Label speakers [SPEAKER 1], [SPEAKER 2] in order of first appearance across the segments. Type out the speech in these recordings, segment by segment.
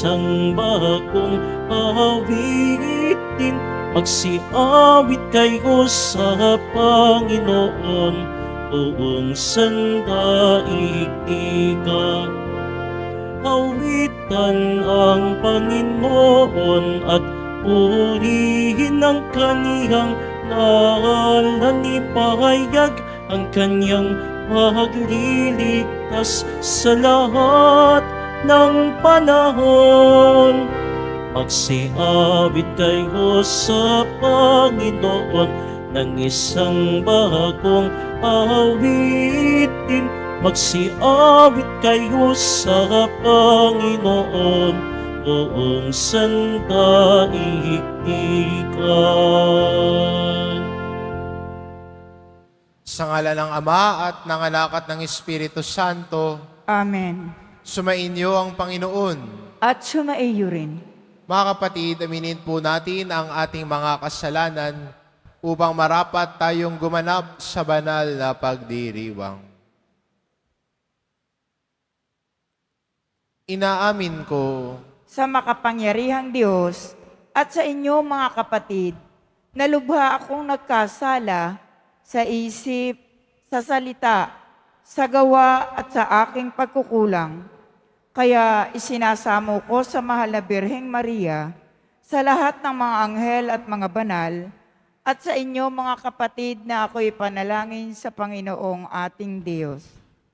[SPEAKER 1] isang bagong awitin. Magsiawit kayo sa Panginoon, buong sandaigdigan. Awitan ang Panginoon at purihin ang kaniyang ngalan. Ipahayag ang kaniyang pagliligtas sa lahat ng panahon. Magsiawit kayo sa Panginoon ng isang bagong awitin. Magsiawit kayo sa Panginoon, buong sandaigdigan.
[SPEAKER 2] Sa ngala ng Ama at ng Anak at ng Espiritu Santo,
[SPEAKER 3] Amen.
[SPEAKER 2] sumainyo ang Panginoon.
[SPEAKER 3] At sumaiyo rin.
[SPEAKER 2] Mga kapatid, aminin po natin ang ating mga kasalanan upang marapat tayong gumanap sa banal na pagdiriwang. Inaamin ko
[SPEAKER 3] Sa makapangyarihang Diyos at sa inyo mga kapatid, na lubha akong nagkasala sa isip, sa salita, sa gawa at sa aking pagkukulang. Kaya isinasamo ko sa mahal na Birheng Maria, sa lahat ng mga anghel at mga banal, at sa inyo mga kapatid na ako'y panalangin sa Panginoong ating Diyos.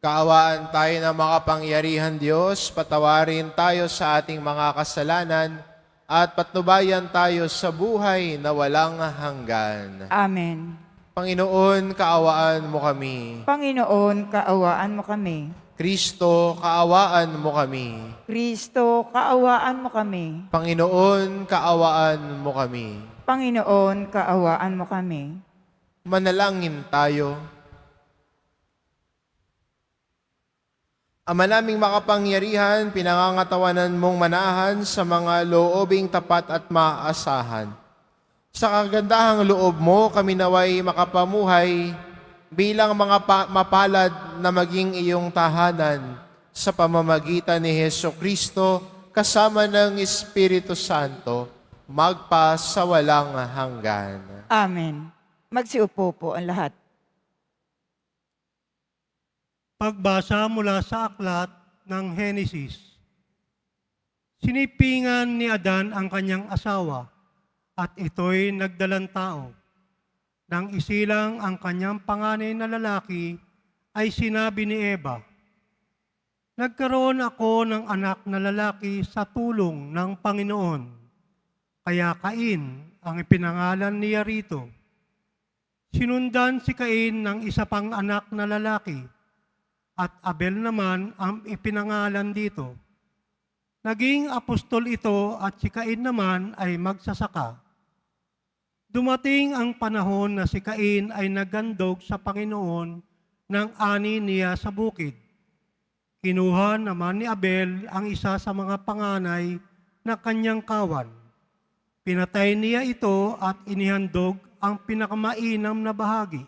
[SPEAKER 2] kaawaan tayo ng makapangyarihan Diyos, patawarin tayo sa ating mga kasalanan, at patnubayan tayo sa buhay na walang hanggan.
[SPEAKER 3] Amen.
[SPEAKER 2] Panginoon, kaawaan mo kami.
[SPEAKER 3] Panginoon, kaawaan mo kami.
[SPEAKER 2] Kristo, kaawaan mo kami.
[SPEAKER 3] Kristo, kaawaan mo kami.
[SPEAKER 2] Panginoon, kaawaan mo kami.
[SPEAKER 3] Panginoon, kaawaan mo kami.
[SPEAKER 2] Manalangin tayo. Ama naming makapangyarihan, pinangangatawanan mong manahan sa mga loobing tapat at maasahan. Sa kagandahang loob mo, kami naway makapamuhay bilang mga mapalad na maging iyong tahanan sa pamamagitan ni Hesukristo kasama ng Espiritu Santo, magpa sa walang hanggan.
[SPEAKER 3] Amen. Magsiupo po ang lahat.
[SPEAKER 4] Pagbasa mula sa aklat ng Henesis. Sinipingan ni Adan ang kanyang asawa, at ito'y nagdalang tao. Nang isilang ang kanyang panganay na lalaki, ay sinabi ni Eva, "Nagkaroon ako ng anak na lalaki sa tulong ng Panginoon." Kaya Cain ang ipinangalan niya rito. Sinundan si Cain ng isa pang anak na lalaki, at Abel naman ang ipinangalan dito. Naging apostol ito at si Cain naman ay magsasaka. Dumating ang panahon na si Cain ay nagandog sa Panginoon ng ani niya sa bukid. Kinuha naman ni Abel ang isa sa mga panganay na kanyang kawan. Pinatay niya ito at inihandog ang pinakamainam na bahagi.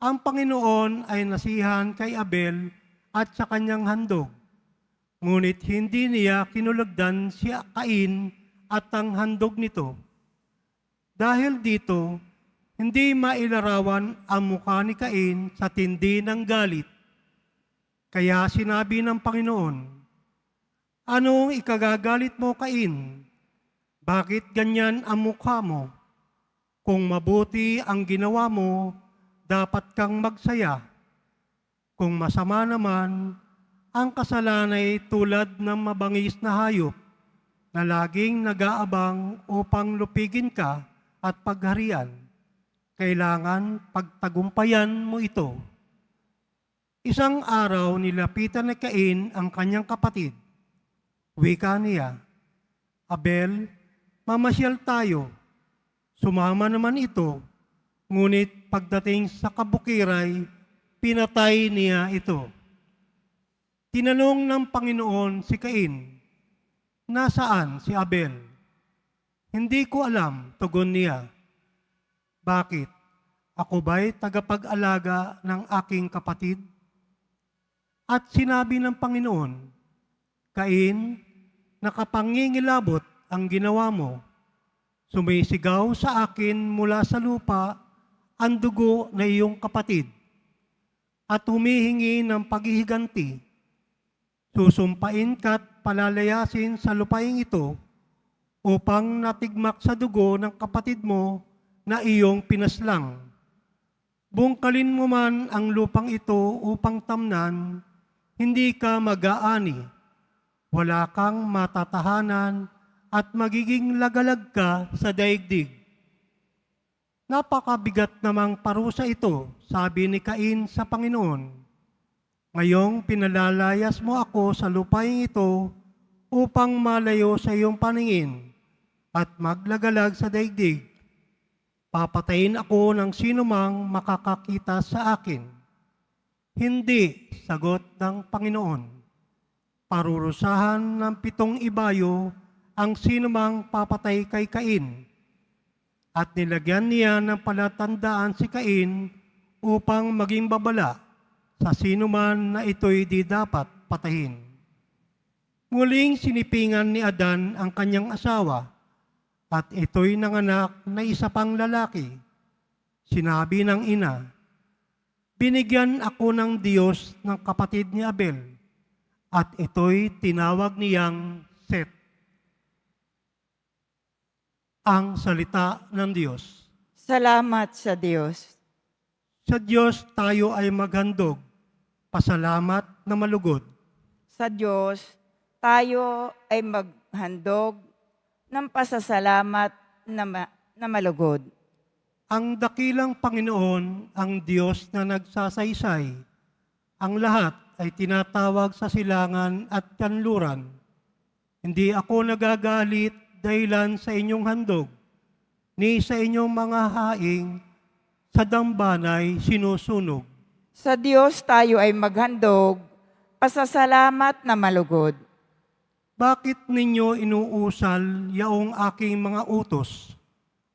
[SPEAKER 4] Ang Panginoon ay nasihan kay Abel at sa kanyang handog. Ngunit hindi niya kinulagdan si Cain at ang handog nito. Dahil dito, hindi mailarawan ang mukha ni Cain sa tindi ng galit. Kaya sinabi ng Panginoon, "Anong ikagagalit mo, Cain? Bakit ganyan ang mukha mo? Kung mabuti ang ginawa mo, dapat kang magsaya. Kung masama naman, ang kasalanan ay tulad ng mabangis na hayop na laging nag-aabang upang lupigin ka at pagharian. Kailangan pagtagumpayan mo ito." Isang araw nilapitan ni Cain ang kanyang kapatid. Wika niya, "Abel, mamasyal tayo." Sumama naman ito. Ngunit pagdating sa kabukiray, pinatay niya ito. Tinanong ng Panginoon si Cain, "Nasaan si Abel?" "Hindi ko alam," tugon niya. "Bakit? Ako ba'y tagapag-alaga ng aking kapatid?" At sinabi ng Panginoon, "Cain, nakapangingilabot ang ginawa mo. Sumisigaw sa akin mula sa lupa ang dugo na iyong kapatid at humihingi ng paghihiganti. Susumpain ka't palalayasin sa lupaing ito upang natigmak sa dugo ng kapatid mo na iyong pinaslang. Bungkalin mo man ang lupang ito upang tamnan, hindi ka mag-aani, wala kang matatahanan at magiging lagalag ka sa daigdig. Napakabigat namang parusa ito, sabi ni Cain sa Panginoon. Ngayong pinalalayas mo ako sa lupaing ito upang malayo sa iyong paningin at maglagalag sa daigdig. Papatayin ako ng sinumang makakakita sa akin. Hindi, sagot ng Panginoon. Parurusahan ng 7 ibayo ang sinumang papatay kay Cain. At nilagyan niya ng palatandaan si Cain upang maging babala sa sinuman na ito'y di dapat patayin. Muling sinipingan ni Adan ang kanyang asawa at ito'y nanganak na isa pang lalaki. Sinabi ng ina, binigyan ako ng Diyos ng kapatid ni Abel at ito'y tinawag niyang Seth. Ang salita ng Diyos.
[SPEAKER 3] Salamat sa Diyos.
[SPEAKER 4] Sa Diyos tayo ay maghandog, pasalamat na malugod.
[SPEAKER 3] Sa Diyos, tayo ay maghandog ng pasasalamat na malugod.
[SPEAKER 4] Ang dakilang Panginoon, ang Diyos na nagsasaysay, ang lahat ay tinatawag sa silangan at kanluran. Hindi ako nagagalit dahilan sa inyong handog, ni sa inyong mga haing sa dambanay sinusunog.
[SPEAKER 3] Sa Diyos tayo ay maghandog, pasasalamat na malugod.
[SPEAKER 4] Bakit ninyo inuusal yaong aking mga utos?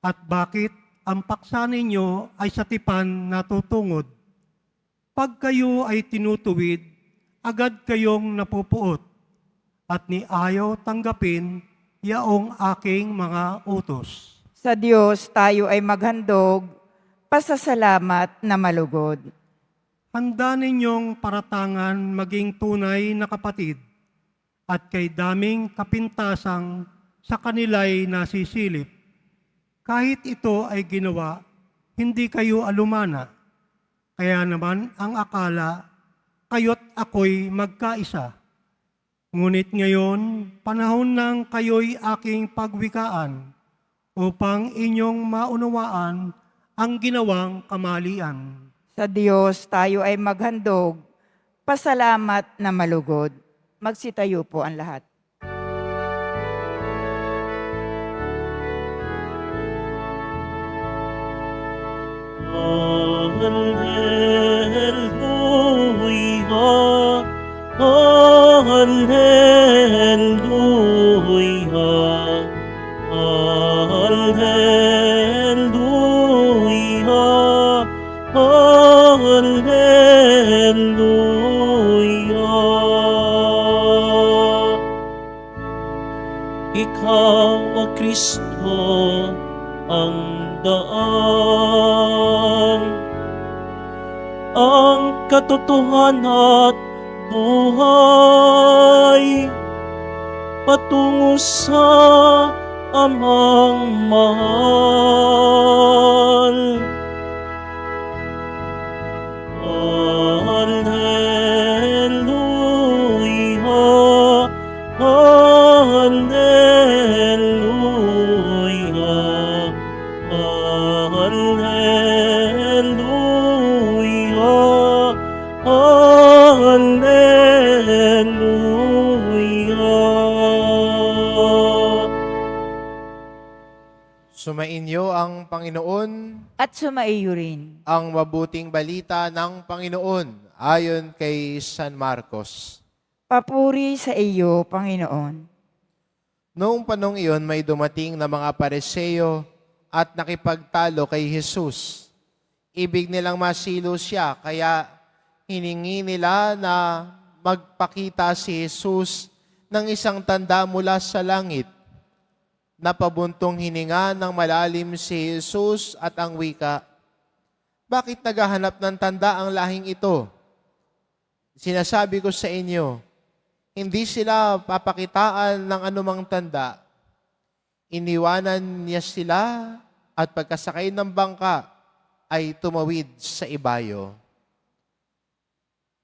[SPEAKER 4] At bakit ang paksa ninyo ay sa tipan natutungod? Pag kayo ay tinutuwid, agad kayong napupuot, at ni ayaw tanggapin yaong aking mga utos.
[SPEAKER 3] Sa Diyos tayo ay maghandog, pasasalamat na malugod.
[SPEAKER 4] Handa ninyong paratangan maging tunay na kapatid, at kay daming kapintasang sa kanila'y nasisilip. Kahit ito ay ginawa, hindi kayo alumana. Kaya naman ang akala, kayo't ako'y magkaisa. Ngunit ngayon, panahon nang kayo'y aking pagwikaan upang inyong maunawaan ang ginawang kamalian.
[SPEAKER 3] Sa Diyos tayo ay maghandog, pasalamat na malugod. Magsitayo po ang lahat.
[SPEAKER 1] Hallelujah, hallelujah, hallelujah. Ikaw, O Kristo, ang daan, ang katotohanan at buhay, patungo sa Amang mahal. Hallelujah, hallelujah, hallelujah, hallelujah.
[SPEAKER 2] Sumainyo ang Panginoon,
[SPEAKER 3] At sumaiyo rin.
[SPEAKER 2] ang mabuting balita ng Panginoon ayon kay San Marcos.
[SPEAKER 3] Papuri sa iyo, Panginoon.
[SPEAKER 2] Noong panong iyon may dumating na mga Pariseo at nakipagtalo kay Jesus. Ibig nilang masilo siya, kaya hiningi nila na magpakita si Jesus ng isang tanda mula sa langit. Napabuntong hininga ng malalim si Jesus at ang wika, "Bakit naghahanap ng tanda ang lahing ito? Sinasabi ko sa inyo, hindi sila papakitaan ng anumang tanda." Iniwanan niya sila at pagkasakay ng bangka ay tumawid sa ibayo.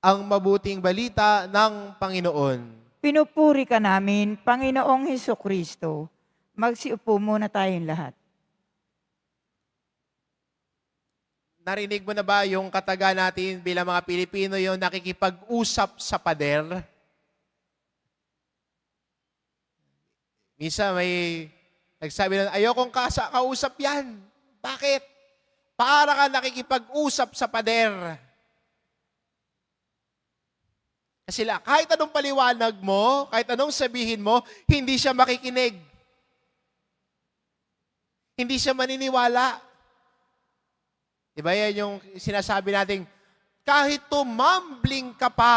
[SPEAKER 2] Ang mabuting balita ng Panginoon.
[SPEAKER 3] Pinupuri ka namin, Panginoong Hesukristo. Magsiupo muna tayong lahat.
[SPEAKER 2] Narinig mo na ba yung kataga natin bilang mga Pilipino, yung nakikipag-usap sa pader? Minsan may nagsabi na, ayokong kausap yan. Bakit? Para ka nakikipag-usap sa pader. Kasi kahit anong paliwanag mo, kahit anong sabihin mo, hindi siya makikinig. Hindi siya maniniwala. Diba yan yung sinasabi natin, kahit tumambling ka pa,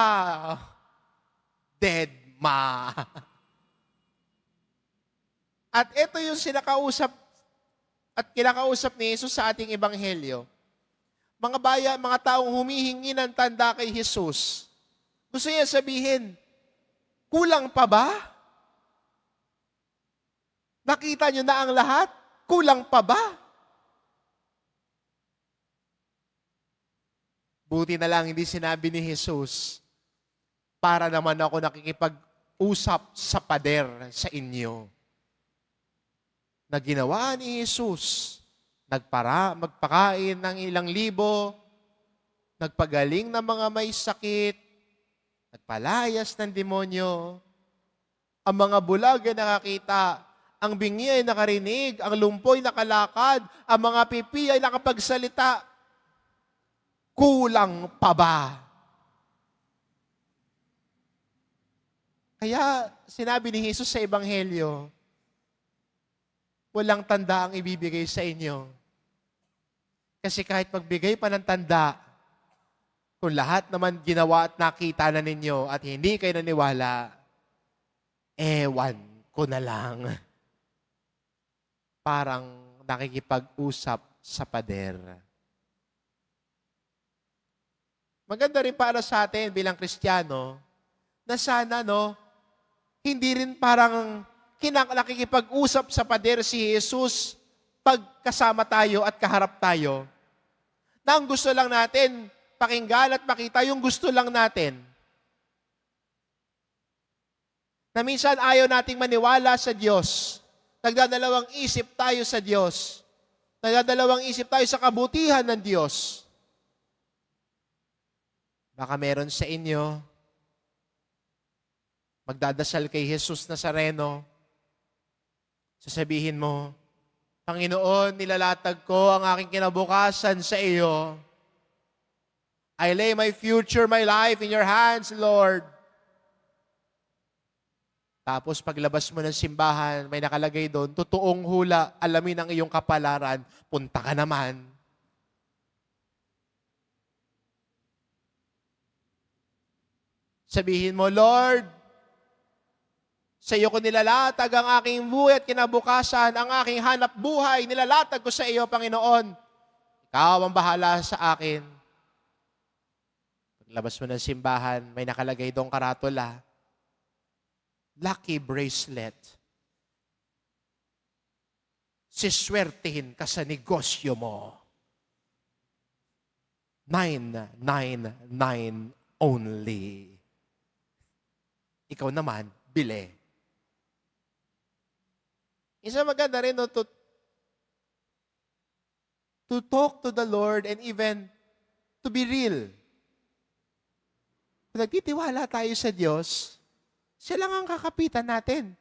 [SPEAKER 2] dead ma. At ito yung sinakausap at kinakausap ni Jesus sa ating ebanghelyo. Mga taong humihingi ng tanda kay Jesus. Gusto niya sabihin, kulang pa ba? Nakita niyo na ang lahat? Kulang pa ba? Buti na lang hindi sinabi ni Jesus, para naman ako nakikipag-usap sa pader sa inyo. Na ginawa ni Jesus, magpakain ng ilang libo, nagpagaling ng mga may sakit, nagpalayas ng demonyo, ang mga bulag ay nakakita, ang bingi ay nakarinig, ang lumpoy nakalakad, ang mga pipi ay nakapagsalita. Kulang pa ba? Kaya sinabi ni Jesus sa Ebanghelyo, walang tanda ang ibibigay sa inyo. Kasi kahit magbigay pa ng tanda, kung lahat naman ginawa at nakita na ninyo at hindi kayo naniwala, ewan ko na lang. Parang nakikipag-usap sa pader. Maganda rin para sa atin bilang Kristiyano na sana hindi rin parang nakikipag-usap sa pader si Jesus pag kasama tayo at kaharap tayo. Na ang gusto lang natin, pakinggan at makita yung gusto lang natin. Na minsan ayaw nating maniwala sa Diyos. Nagdadalawang isip tayo sa Diyos. Nagdadalawang isip tayo sa kabutihan ng Diyos. Baka meron sa inyo, magdadasal kay Jesus Nazareno, sasabihin mo, Panginoon, nilalatag ko ang aking kinabukasan sa iyo. I lay my future, my life in your hands, Lord. Tapos paglabas mo ng simbahan, may nakalagay doon, totoong hula, alamin ang iyong kapalaran, punta ka naman. Sabihin mo, Lord, sa iyo ko nilalatag ang aking buhay at kinabukasan, ang aking hanap buhay, nilalatag ko sa iyo, Panginoon. Ikaw ang bahala sa akin. Paglabas mo ng simbahan, may nakalagay doong karatula, lucky bracelet. Siswertihin ka sa negosyo mo. 999 only. Ikaw naman, bili. Isa maganda rin to talk to the Lord and even to be real. Kung nagtitiwala tayo sa Diyos, siya lang ang kakapitan natin.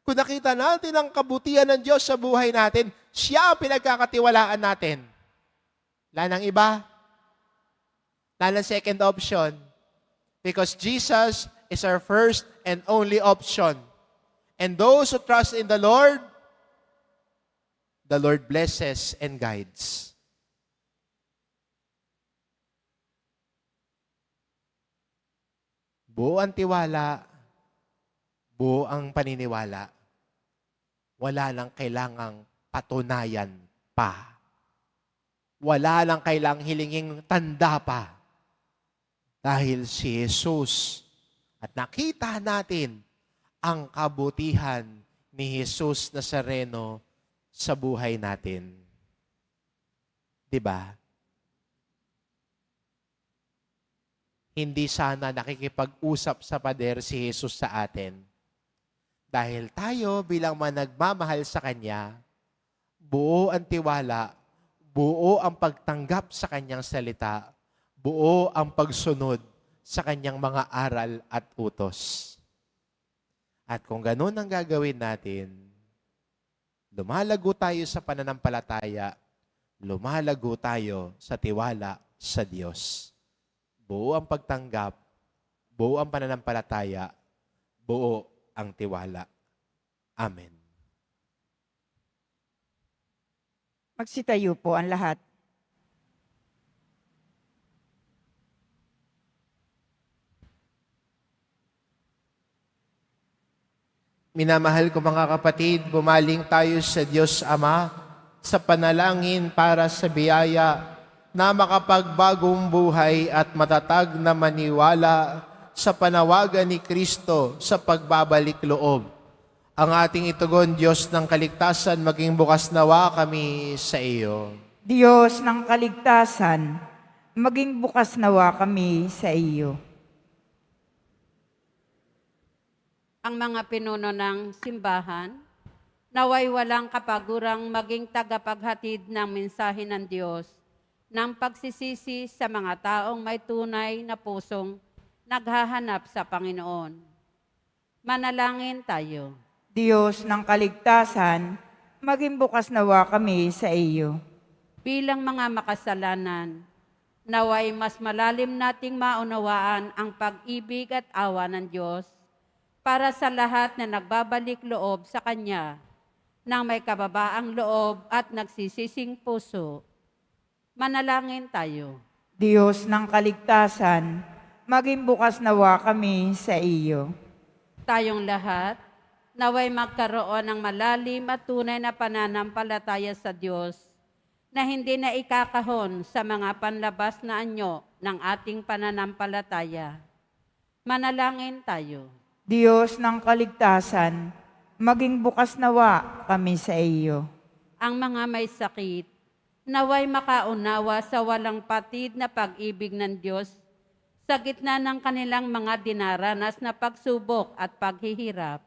[SPEAKER 2] Kung nakita natin ang kabutihan ng Diyos sa buhay natin, siya ang pinagkakatiwalaan natin. Wala nang iba. Wala nang second option. Because Jesus is our first and only option. And those who trust in the Lord blesses and guides. Buo ang tiwala, buo ang paniniwala. Wala nang kailangang patunayan pa. Wala nang kailangang hilinging tanda pa. Dahil si Jesus, at nakita natin ang kabutihan ni Jesus Nazareno sa buhay natin. 'Di ba? Hindi sana nakikipag-usap sa pader si Jesus sa atin. Dahil tayo bilang mga nagmamahal sa Kanya, buo ang tiwala, buo ang pagtanggap sa Kanyang salita, buo ang pagsunod sa Kanyang mga aral at utos. At kung ganun ang gagawin natin, lumalago tayo sa pananampalataya, lumalago tayo sa tiwala sa Diyos. Buo ang pagtanggap, buo ang pananampalataya, buo ang tiwala. Amen.
[SPEAKER 3] Magsitayo po ang lahat.
[SPEAKER 2] Minamahal ko mga kapatid, bumaling tayo sa Diyos Ama sa panalangin para sa biyaya na makapagbagong buhay at matatag na maniwala sa panawagan ni Kristo sa pagbabalik loob. Ang ating itugon, Diyos ng kaligtasan, maging bukas nawa kami sa iyo.
[SPEAKER 3] Diyos ng kaligtasan, maging bukas nawa kami sa iyo.
[SPEAKER 5] Ang mga pinuno ng simbahan, naway walang kapagurang maging tagapaghatid ng mensahe ng Diyos ng pagsisisi sa mga taong may tunay na pusong naghahanap sa Panginoon. Manalangin tayo.
[SPEAKER 3] Diyos ng kaligtasan, maging bukas nawa kami sa iyo.
[SPEAKER 5] Bilang mga makasalanan, naway mas malalim nating maunawaan ang pag-ibig at awa ng Diyos para sa lahat na nagbabalik loob sa Kanya nang may kababaang loob at nagsisising puso. Manalangin tayo.
[SPEAKER 3] Diyos ng kaligtasan, maging bukas nawa kami sa iyo.
[SPEAKER 5] Tayong lahat, naway magkaroon ng malalim at tunay na pananampalataya sa Diyos na hindi na ikakahon sa mga panlabas na anyo ng ating pananampalataya. Manalangin tayo.
[SPEAKER 3] Diyos ng kaligtasan, maging bukas nawa kami sa iyo.
[SPEAKER 5] Ang mga may sakit, naway makaunawa sa walang patid na pag-ibig ng Diyos sa gitna ng kanilang mga dinaranas na pagsubok at paghihirap.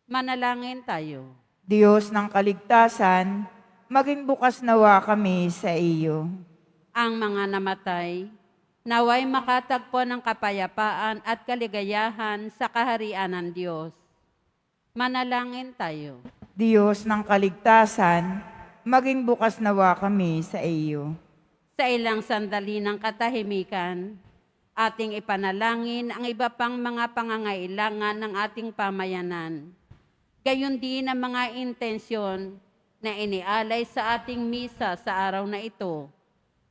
[SPEAKER 5] Manalangin tayo.
[SPEAKER 3] Diyos ng kaligtasan, maging bukas nawa kami sa iyo.
[SPEAKER 5] Ang mga namatay, naway makatagpo ng kapayapaan at kaligayahan sa kaharian ng Diyos. Manalangin tayo.
[SPEAKER 3] Diyos ng kaligtasan, maging bukas nawa kami sa iyo.
[SPEAKER 5] Sa ilang sandali ng katahimikan, ating ipanalangin ang iba pang mga pangangailangan ng ating pamayanan. Gayon din ang mga intensyon na inialay sa ating misa sa araw na ito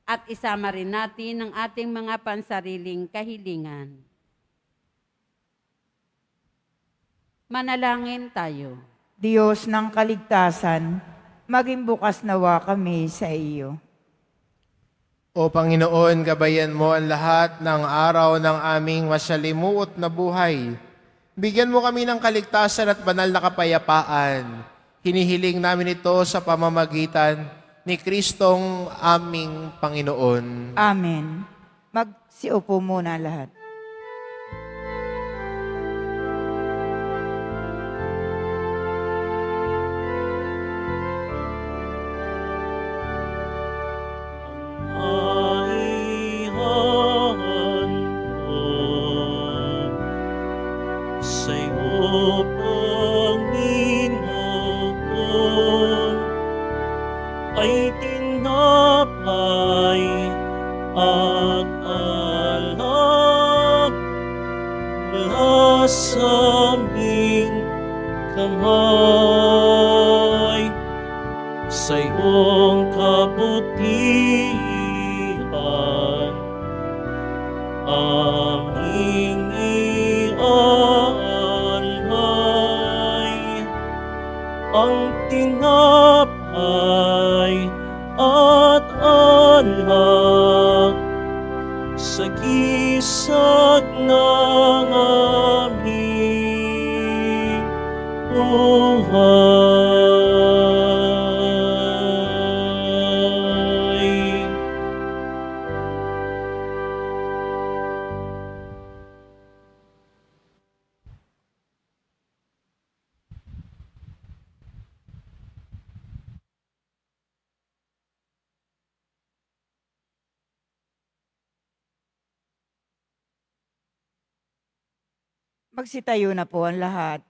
[SPEAKER 5] at isama rin natin ang ating mga pansariling kahilingan. Manalangin tayo.
[SPEAKER 3] Diyos ng kaligtasan, maging bukas nawa kami sa iyo.
[SPEAKER 2] O Panginoon, gabayan mo ang lahat ng araw ng aming masalimuot na buhay. Bigyan mo kami ng kaligtasan at banal na kapayapaan. Hinihiling namin ito sa pamamagitan ni Kristong aming Panginoon.
[SPEAKER 3] Amen. Magsiupo muna lahat.
[SPEAKER 1] Ay tinapay at alak mula sa aming kamay sa iyong kabutihan aming iaalay. ang tinapay at alak sa gisag ng aming buhay.
[SPEAKER 3] Magsitayo na po ang lahat.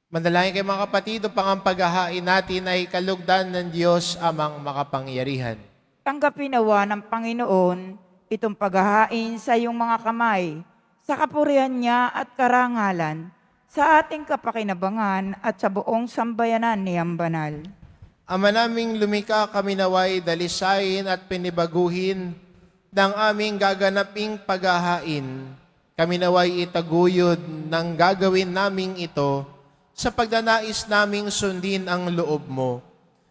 [SPEAKER 2] Manalangin kayo mga kapatid, upang ang paghahain natin ay kalugdan ng Diyos amang makapangyarihan.
[SPEAKER 3] Tanggapin nawa ng Panginoon itong paghahain sa iyong mga kamay, sa kapurihan niya at karangalan, sa ating kapakinabangan at sa buong sambayanan niyang banal.
[SPEAKER 2] Ama naming lumika, kami naway dalisayin at pinibaguhin ng aming gaganaping paghahain. Kami naway itaguyod ng gagawin naming ito sa pagdanais naming sundin ang loob mo.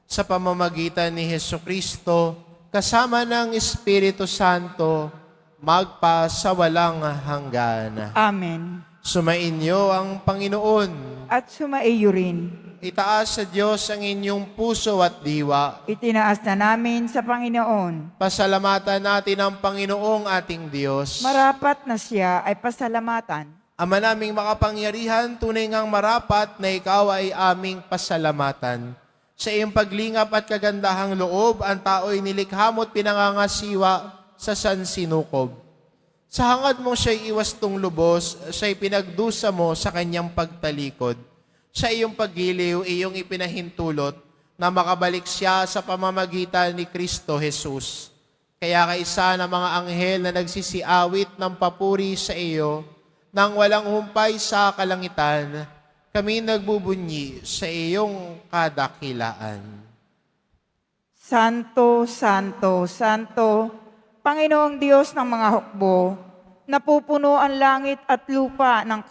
[SPEAKER 2] Sa pamamagitan ni Hesukristo, kasama ng Espiritu Santo, magpa sa walang hanggan.
[SPEAKER 3] Amen.
[SPEAKER 2] Sumainyo ang Panginoon.
[SPEAKER 3] At sumaiyo rin.
[SPEAKER 2] Itaas sa Diyos ang inyong puso at diwa.
[SPEAKER 3] Itinaas na namin sa Panginoon.
[SPEAKER 2] Pasalamatan natin ang Panginoong ating Diyos.
[SPEAKER 3] Marapat na siya ay pasalamatan.
[SPEAKER 2] Ama naming makapangyarihan, tunay ngang marapat na ikaw ay aming pasalamatan. Sa iyong paglingap at kagandahang loob, ang tao'y nilikha mo't pinangangasiwa sa sansinukob. Sa hangad mong siya'y iwastong lubos, siya'y pinagdusa mo sa kanyang pagtalikod. Sa iyong paggiliw, iyong ipinahintulot na makabalik siya sa pamamagitan ni Kristo Jesus. Kaya kaisa ng mga anghel na nagsisiawit ng papuri sa iyo, nang walang humpay sa kalangitan, kami nagbubunyi sa iyong kadakilaan.
[SPEAKER 3] Santo, Santo, Santo, Panginoong Diyos ng mga hukbo, napupuno ang langit at lupa ng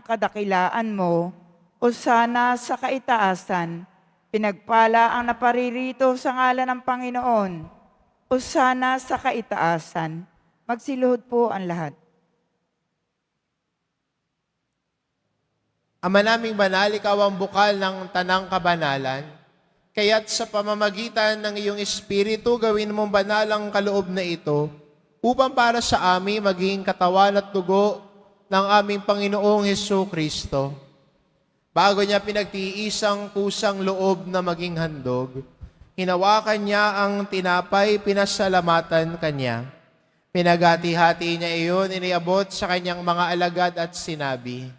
[SPEAKER 3] kadakilaan mo, o sana sa kaitaasan, pinagpala ang naparirito sa ngalan ng Panginoon, o sana sa kaitaasan. Magsiluhod po ang lahat.
[SPEAKER 2] Ama naming banal, ikaw ang bukal ng tanang kabanalan, kaya't sa pamamagitan ng iyong Espiritu, gawin mong banal ang kaloob na ito, upang para sa amin maging katawan at dugo ng aming Panginoong Hesukristo. Bago niya pinagtiisang pusang loob na maging handog, hinawakan niya ang tinapay, pinasalamatan kanya. Pinagati-hati niya iyon, iniabot sa kanyang mga alagad at sinabi,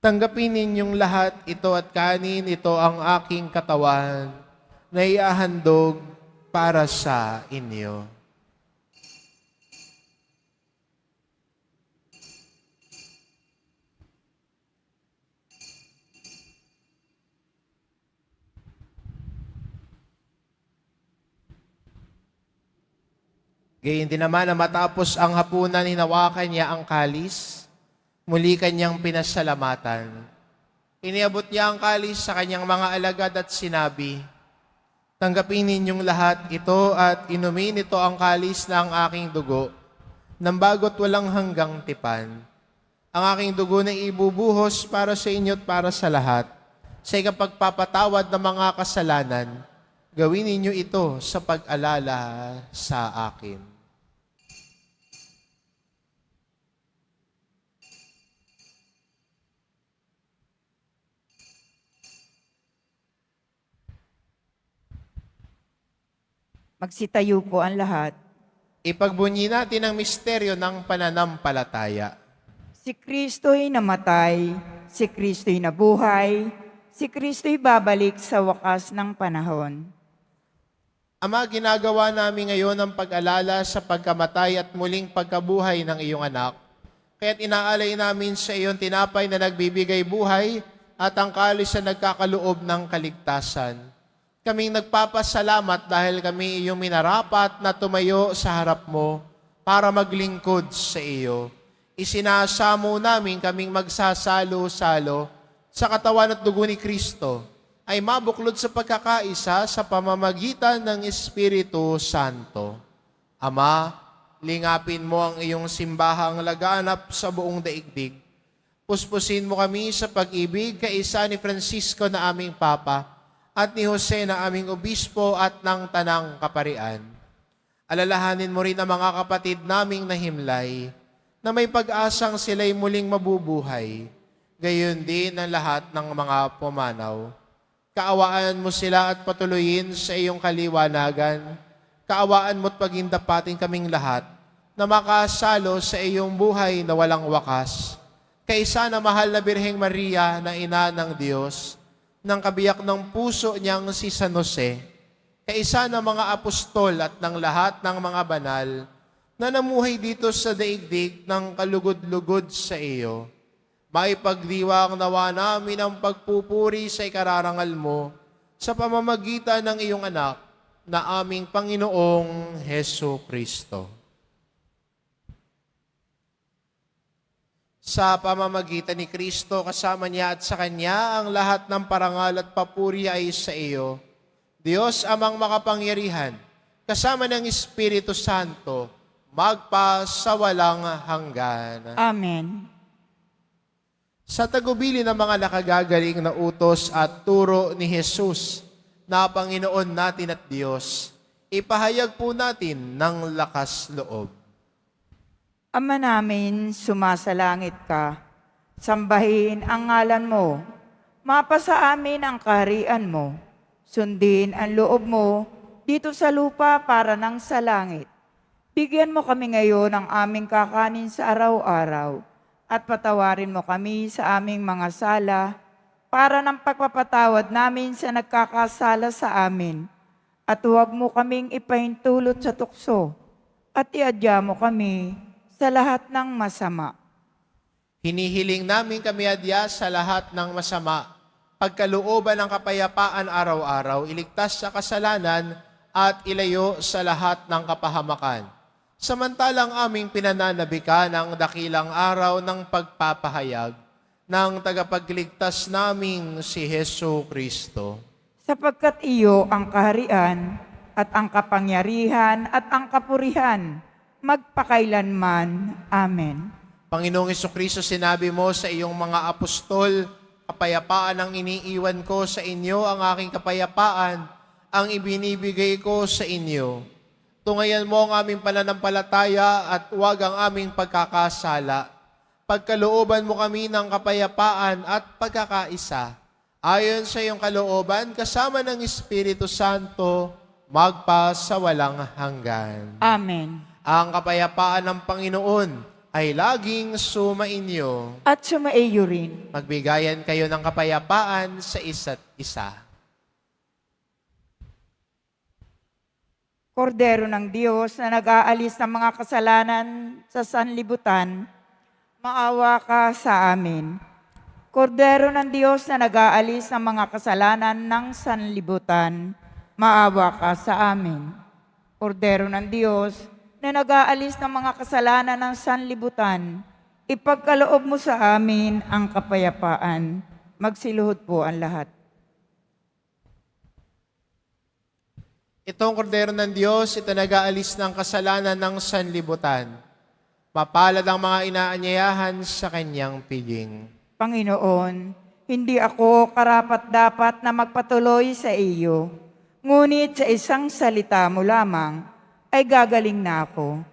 [SPEAKER 2] tanggapin ninyong lahat ito at kanin, ito ang aking katawan na iahandog para sa inyo. Gayon din naman na matapos ang hapunan, hinawakan niya ang kalis, muli kanyang pinasalamatan. Iniabot niya ang kalis sa kanyang mga alagad at sinabi, tanggapin ninyong lahat ito at inumin ito ang kalis na ang aking dugo, nang bago't walang hanggang tipan. Ang aking dugo na ibubuhos para sa inyo at para sa lahat, sa ikapagpapatawad ng mga kasalanan. Gawin ninyo ito sa pag-alala sa akin.
[SPEAKER 3] Magsitayo po ang lahat.
[SPEAKER 2] Ipagbunyi natin ang misteryo ng pananampalataya.
[SPEAKER 3] Si Kristo'y namatay, si Kristo'y nabuhay, si Kristo'y babalik sa wakas ng panahon.
[SPEAKER 2] Ama, ginagawa namin ngayon ang pag-alala sa pagkamatay at muling pagkabuhay ng iyong anak. Kaya't inaalay namin sa iyong tinapay na nagbibigay buhay at ang kalis na nagkakaloob ng kaligtasan. Kaming nagpapasalamat dahil kami iyong minarapat na tumayo sa harap mo para maglingkod sa iyo. Isinasamo namin kaming magsasalo-salo sa katawan at dugo ni Kristo ay mabuklod sa pagkakaisa sa pamamagitan ng Espiritu Santo. Ama, lingapin mo ang iyong simbahang laganap sa buong daigdig. Puspusin mo kami sa pag-ibig kaisa ni Francisco na aming Papa at ni Jose na aming Obispo at ng Tanang Kaparian. Alalahanin mo rin ang mga kapatid naming nahimlay na may pag-asang sila'y muling mabubuhay, gayon din ang lahat ng mga pumanaw. Kaawaan mo sila at patuloyin sa iyong kaliwanagan. Kaawaan mo't pagindapatin kaming lahat na makasalo sa iyong buhay na walang wakas. Kaisa na mahal na Birheng Maria na ina ng Diyos, ng kabiyak ng puso niyang si San Jose, kaisa ng mga apostol at ng lahat ng mga banal na namuhay dito sa daigdig ng kalugod-lugod sa iyo. Maipagdiwang nawa namin ang pagpupuri sa ikararangal mo sa pamamagitan ng iyong anak na aming Panginoong Heso Kristo. Sa pamamagitan ni Kristo, kasama niya at sa Kanya, ang lahat ng parangal at papuri ay sa iyo. Diyos amang makapangyarihan, kasama ng Espiritu Santo, magpa sa walang hanggan.
[SPEAKER 3] Amen.
[SPEAKER 2] Sa tagubili ng mga nakagagaling na utos at turo ni Jesus na Panginoon natin at Diyos, ipahayag po natin ng lakas loob.
[SPEAKER 3] Ama namin, sumasalangit ka. Sambahin ang ngalan mo. Mapasa amin ang kaharian mo. Sundin ang loob mo dito sa lupa para nang sa langit. Bigyan mo kami ngayon ng aming kakanin sa araw-araw at patawarin mo kami sa aming mga sala para ng pagpapatawad namin sa nagkakasala sa amin. At huwag mo kaming ipahintulot sa tukso at iadya mo kami sa lahat ng masama.
[SPEAKER 2] Hinihiling namin kami adya sa lahat ng masama, pagkalooban ng kapayapaan araw-araw, iligtas sa kasalanan at ilayo sa lahat ng kapahamakan. Samantalang aming pinananabikan ang dakilang araw ng pagpapahayag ng tagapagligtas naming si Heso Kristo.
[SPEAKER 3] Sapagkat iyo ang kaharian at ang kapangyarihan at ang kapurihan, magpakailanman. Amen.
[SPEAKER 2] Panginoong Jesucristo, sinabi mo sa iyong mga apostol, kapayapaan ang iniiwan ko sa inyo, ang aking kapayapaan ang ibinibigay ko sa inyo. Tungayan mo ang aming pananampalataya at huwag ang aming pagkakasala. Pagkalooban mo kami ng kapayapaan at pagkakaisa. Ayon sa iyong kalooban, kasama ng Espiritu Santo, magpa sa walang hanggan.
[SPEAKER 3] Amen.
[SPEAKER 2] Ang kapayapaan ng Panginoon ay laging sumainyo.
[SPEAKER 3] At sumaiyo rin.
[SPEAKER 2] Magbigayan kayo ng kapayapaan sa isa't isa.
[SPEAKER 3] Kordero ng Diyos na nag-aalis ng mga kasalanan sa sanlibutan, maawa ka sa amin. Kordero ng Diyos na nag-aalis ng mga kasalanan ng sanlibutan, maawa ka sa amin. Kordero ng Diyos na nag-aalis ng mga kasalanan ng sanlibutan, ipagkaloob mo sa amin ang kapayapaan. Magsiluhod po ang lahat.
[SPEAKER 2] Itong kordero ng Diyos, ito nag-aalis ng kasalanan ng sanlibutan. Mapalad ang mga inaanyayahan sa kanyang piling.
[SPEAKER 3] Panginoon, hindi ako karapat-dapat na magpatuloy sa iyo, ngunit sa isang salita mo lamang ay gagaling na ako.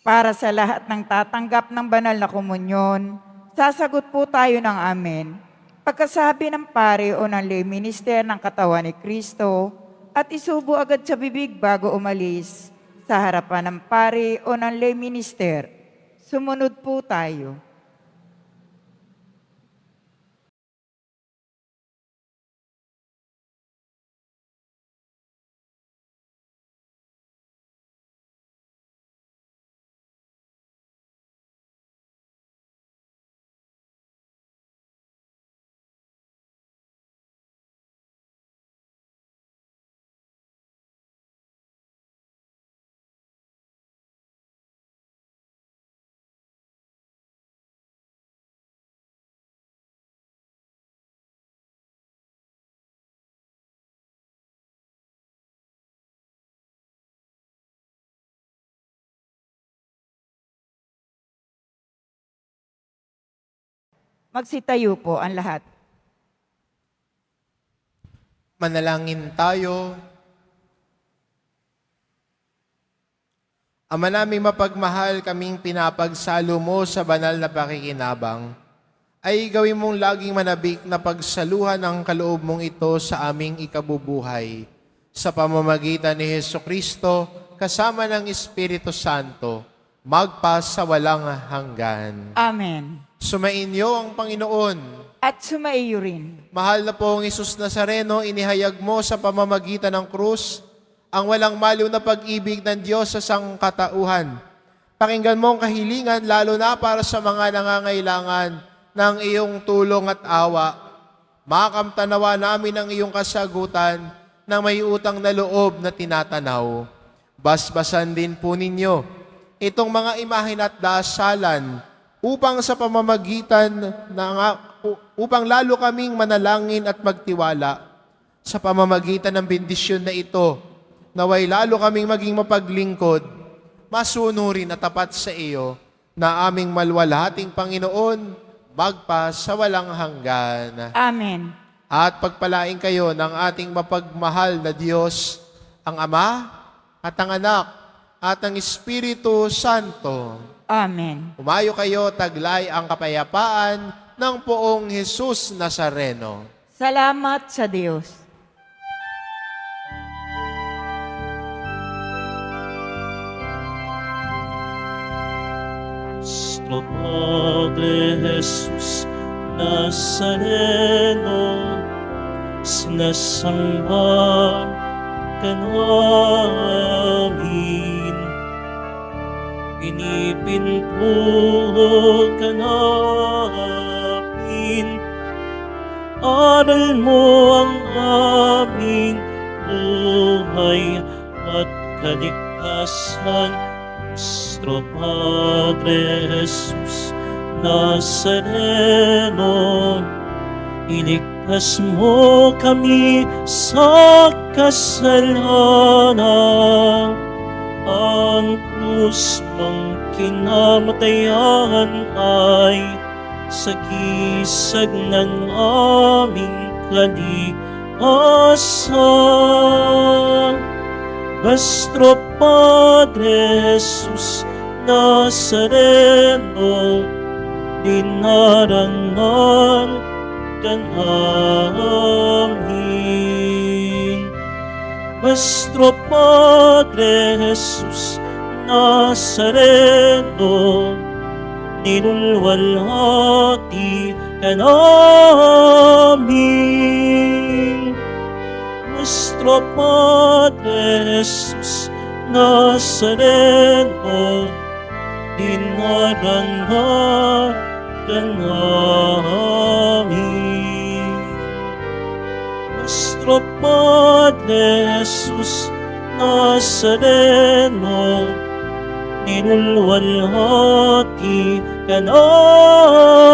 [SPEAKER 3] Para sa lahat ng tatanggap ng banal na komunyon, sasagot po tayo ng amen. Pagkasabi ng pare o ng lay minister ng katawan ni Kristo at isubo agad sa bibig bago umalis sa harapan ng pare o ng lay minister. Sumunod po tayo. Magsitayo po ang lahat.
[SPEAKER 2] Manalangin tayo. Ama naming mapagmahal, kaming pinapagsalo mo sa banal na pakikinabang, ay gawin mong laging manabik na pagsaluhan ang kaloob mong ito sa aming ikabubuhay. Sa pamamagitan ni Hesukristo, kasama ng Espiritu Santo, magpas sa walang hanggan.
[SPEAKER 3] Amen.
[SPEAKER 2] Sumainyo ang Panginoon.
[SPEAKER 3] At sumaiyo rin.
[SPEAKER 2] Mahal na pong Isus Nazareno, inihayag mo sa pamamagitan ng krus ang walang maliw na pag-ibig ng Diyos sa sangkatauhan. Pakinggan mo ang kahilingan lalo na para sa mga nangangailangan ng iyong tulong at awa. Makamtanawa namin ang iyong kasagutan na may utang na loob na tinatanaw. Basbasan din po ninyo itong mga imahin at dasalan upang sa pamamagitan upang lalo kaming manalangin at magtiwala sa pamamagitan ng bendisyon na ito, naway lalo kaming maging mapaglingkod, masunurin at tapat sa iyo, na aming malwalhating Panginoon, magpas sa walang hanggan.
[SPEAKER 3] Amen.
[SPEAKER 2] At pagpalain kayo ng ating mapagmahal na Diyos, ang Ama at ang Anak at ang Espiritu Santo.
[SPEAKER 3] Amen.
[SPEAKER 2] Umayo kayo, taglay ang kapayapaan ng poong Jesus Nazareno.
[SPEAKER 3] Salamat sa Diyos.
[SPEAKER 1] Nuestro Padre Jesús Nazareno, sinasamba ka namin. Pinipintuho ka namin. Aral mo ang aming buhay at kaligtasan. Nuestro Padre Jesús Nazareno, iligtas mo kami sa kasalanan. Ang krus mong kinamatayan ay sagisag ng aming kaligtasan. Nuestro Padre Jesús Nazareno, dinarangan ka namin. Nuestro Padre Jesús Nazareno, nilulwalhati ka namin. Nuestro Padre Jesús Nazareno, dinarangan ka namin. Nuestro Padre Jesús Nazareno, nilulwalhati ka namin.